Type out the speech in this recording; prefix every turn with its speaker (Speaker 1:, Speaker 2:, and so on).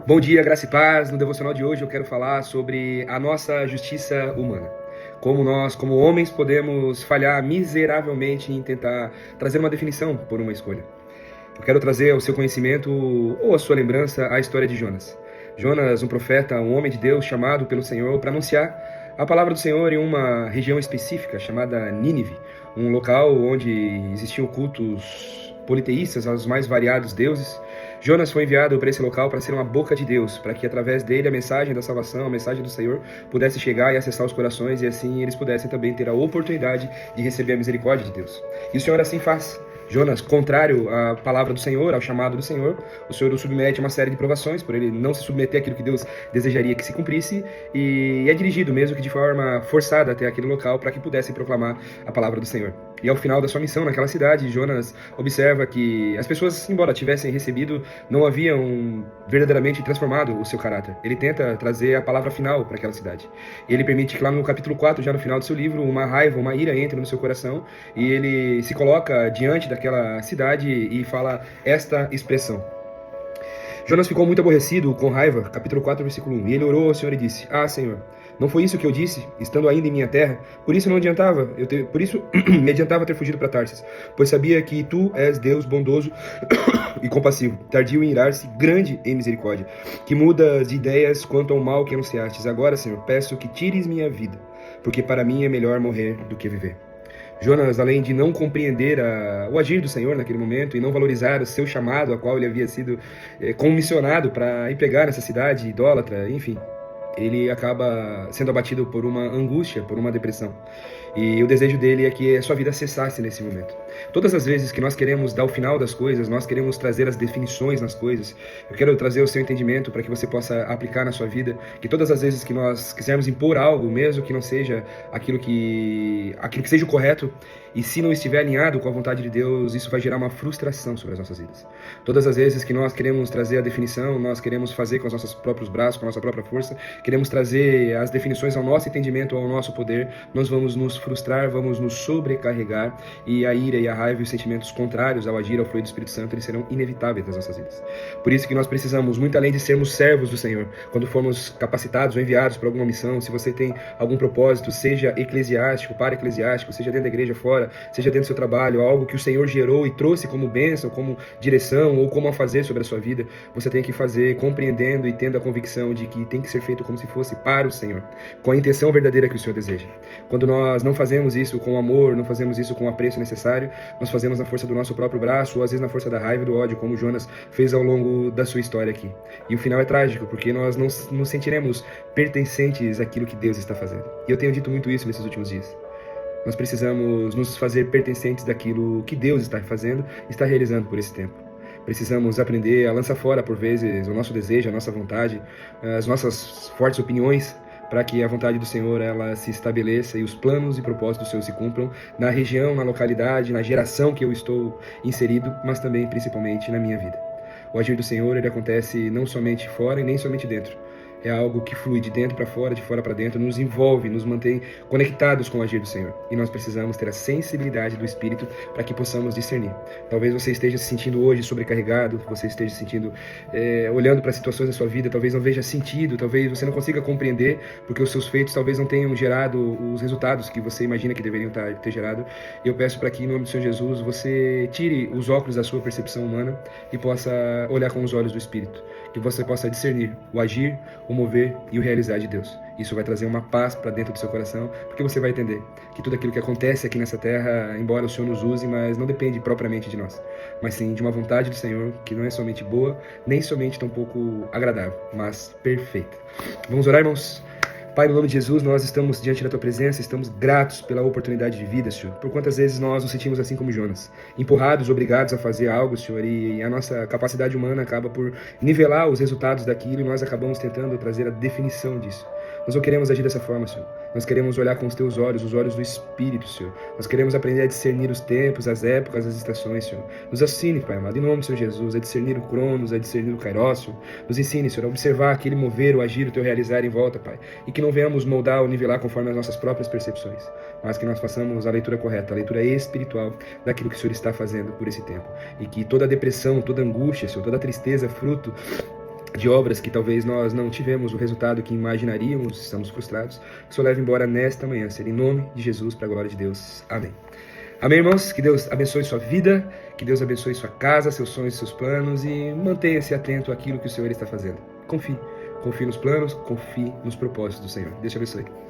Speaker 1: Bom dia, graça e paz. No devocional de hoje eu quero falar sobre a nossa justiça humana. Como nós, como homens, podemos falhar miseravelmente em tentar trazer uma definição por uma escolha. Eu quero trazer ao seu conhecimento ou à sua lembrança a história de Jonas. Jonas, um profeta, um homem de Deus chamado pelo Senhor para anunciar a palavra do Senhor em uma região específica chamada Nínive, um local onde existiam cultos politeístas aos mais variados deuses. Jonas foi enviado para esse local para ser uma boca de Deus, para que através dele a mensagem da salvação, a mensagem do Senhor, pudesse chegar e acessar os corações, e assim eles pudessem também ter a oportunidade de receber a misericórdia de Deus. E o Senhor assim faz. Jonas, contrário à palavra do Senhor, ao chamado do Senhor, o Senhor o submete a uma série de provações, por ele não se submeter àquilo que Deus desejaria que se cumprisse, e é dirigido mesmo que de forma forçada até aquele local para que pudesse proclamar a palavra do Senhor. E ao final da sua missão naquela cidade, Jonas observa que as pessoas, embora tivessem recebido, não haviam verdadeiramente transformado o seu caráter. Ele tenta trazer a palavra final para aquela cidade. Ele permite que lá no capítulo 4, já no final do seu livro, uma raiva, uma ira entre no seu coração, e ele se coloca diante daquela cidade e fala esta expressão. Jonas ficou muito aborrecido, com raiva, capítulo 4, versículo 1. E ele orou ao Senhor e disse: Senhor, não foi isso que eu disse, estando ainda em minha terra? Por isso me adiantava ter fugido para Tarsis, pois sabia que tu és Deus bondoso e compassivo, tardio em irar-se, grande em misericórdia, que mudas de ideias quanto ao mal que anunciastes. Agora, Senhor, peço que tires minha vida, porque para mim é melhor morrer do que viver. Jonas, além de não compreender o agir do Senhor naquele momento e não valorizar o seu chamado, a qual ele havia sido comissionado para empregar nessa cidade idólatra, enfim, ele acaba sendo abatido por uma angústia, por uma depressão. E o desejo dele é que a sua vida cessasse nesse momento. Todas as vezes que nós queremos dar o final das coisas, nós queremos trazer as definições nas coisas, eu quero trazer o seu entendimento para que você possa aplicar na sua vida, que todas as vezes que nós quisermos impor algo, mesmo que não seja aquilo que seja o correto, e se não estiver alinhado com a vontade de Deus, isso vai gerar uma frustração sobre as nossas vidas. Todas as vezes que nós queremos trazer a definição, nós queremos fazer com os nossos próprios braços, com a nossa própria força, queremos trazer as definições ao nosso entendimento, ao nosso poder, nós vamos nos frustrar, vamos nos sobrecarregar, e a ira e a raiva e os sentimentos contrários ao agir ao fluir do Espírito Santo, eles serão inevitáveis nas nossas vidas. Por isso que nós precisamos, muito além de sermos servos do Senhor, quando formos capacitados ou enviados para alguma missão, se você tem algum propósito, seja eclesiástico, para-eclesiástico, seja dentro da igreja, fora, seja dentro do seu trabalho, algo que o Senhor gerou e trouxe como bênção, como direção ou como a fazer sobre a sua vida, você tem que fazer compreendendo e tendo a convicção de que tem que ser feito como se fosse para o Senhor, com a intenção verdadeira que o Senhor deseja. Quando nós não fazemos isso com amor, não fazemos isso com o apreço necessário, nós fazemos na força do nosso próprio braço, ou às vezes na força da raiva e do ódio, como Jonas fez ao longo da sua história aqui. E o final é trágico, porque nós não nos sentiremos pertencentes àquilo que Deus está fazendo. E eu tenho dito muito isso nesses últimos dias. Nós precisamos nos fazer pertencentes daquilo que Deus está fazendo e está realizando por esse tempo. Precisamos aprender a lançar fora, por vezes, o nosso desejo, a nossa vontade, as nossas fortes opiniões, para que a vontade do Senhor ela se estabeleça e os planos e propósitos do Senhor se cumpram na região, na localidade, na geração que eu estou inserido, mas também, principalmente, na minha vida. O agir do Senhor ele acontece não somente fora e nem somente dentro. É algo que flui de dentro para fora, de fora para dentro, nos envolve, nos mantém conectados com o agir do Senhor. E nós precisamos ter a sensibilidade do Espírito para que possamos discernir. Talvez você esteja se sentindo hoje sobrecarregado, você esteja se sentindo, olhando para situações da sua vida, talvez não veja sentido, talvez você não consiga compreender, porque os seus feitos talvez não tenham gerado os resultados que você imagina que deveriam ter gerado. Eu peço para que, em nome do Senhor Jesus, você tire os óculos da sua percepção humana e possa olhar com os olhos do Espírito. Que você possa discernir o agir, o mover e o realizar de Deus. Isso vai trazer uma paz para dentro do seu coração, porque você vai entender que tudo aquilo que acontece aqui nessa terra, embora o Senhor nos use, mas não depende propriamente de nós, mas sim de uma vontade do Senhor que não é somente boa, nem somente tão pouco agradável, mas perfeita. Vamos orar, irmãos? Pai, no nome de Jesus, nós estamos diante da Tua presença, estamos gratos pela oportunidade de vida, Senhor. Por quantas vezes nós nos sentimos assim como Jonas, empurrados, obrigados a fazer algo, Senhor, e a nossa capacidade humana acaba por nivelar os resultados daquilo e nós acabamos tentando trazer a definição disso. Nós não queremos agir dessa forma, Senhor. Nós queremos olhar com os Teus olhos, os olhos do Espírito, Senhor. Nós queremos aprender a discernir os tempos, as épocas, as estações, Senhor. Nos ensine, Pai amado, em nome do Senhor Jesus, a discernir o Cronos, a discernir o Kairos, Senhor. Nos ensine, Senhor, a observar aquele mover, o agir, o Teu realizar em volta, Pai. E que não venhamos moldar ou nivelar conforme as nossas próprias percepções, mas que nós façamos a leitura correta, a leitura espiritual daquilo que o Senhor está fazendo por esse tempo. E que toda depressão, toda angústia, Senhor, toda tristeza, fruto de obras que talvez nós não tivemos o resultado que imaginaríamos, estamos frustrados, que o Senhor leve embora nesta manhã, Senhor, em nome de Jesus, para a glória de Deus. Amém. Amém, irmãos? Que Deus abençoe sua vida, que Deus abençoe sua casa, seus sonhos, seus planos, e mantenha-se atento àquilo que o Senhor está fazendo. Confie nos planos, confie nos propósitos do Senhor. Deus te abençoe.